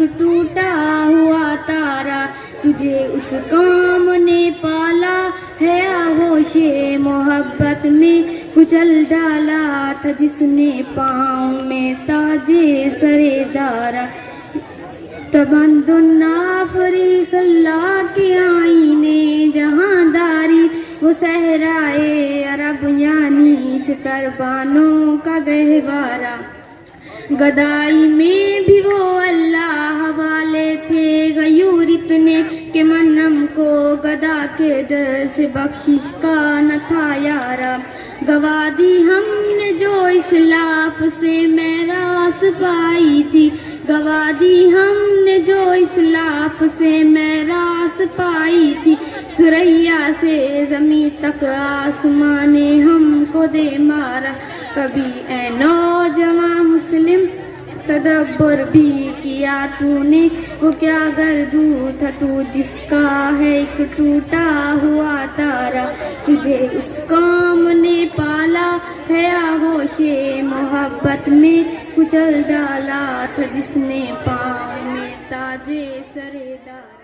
ایک ٹوٹا ہوا تارا، تجھے اس کام نے پالا ہے آغوش محبت میں کچل ڈالا تھا جس نے پاؤں میں تاجے سرے دارا۔ تمدن افریق اللہ کے آئینے جہاں داری، وہ صحرائے عرب یعنی شتربانوں کا گہوارہ۔ گدائی میں بھی وہ اللہ والے تھے غیور اتنے کہ منم کو گدا کے ڈر سے بخشش کا نہ تھا یارا۔ گوا دی ہم نے جو اسلاف سے میراث پائی تھی، گوا دی ہم نے جو اسلاف سے میراث پائی تھی، سریا سے زمیں تک آسمان نے ہم کو دے مارا۔ کبھی اے نوجوان مسلم تدبر بھی کیا تو نے، وہ کیا گردو تھا تو جس کا ہے ایک ٹوٹا ہوا تارا، تجھے اس کام نے پالا ہے آغوش محبت میں کچل ڈالا تھا جس نے پاؤں میں تاجے سرے دارا۔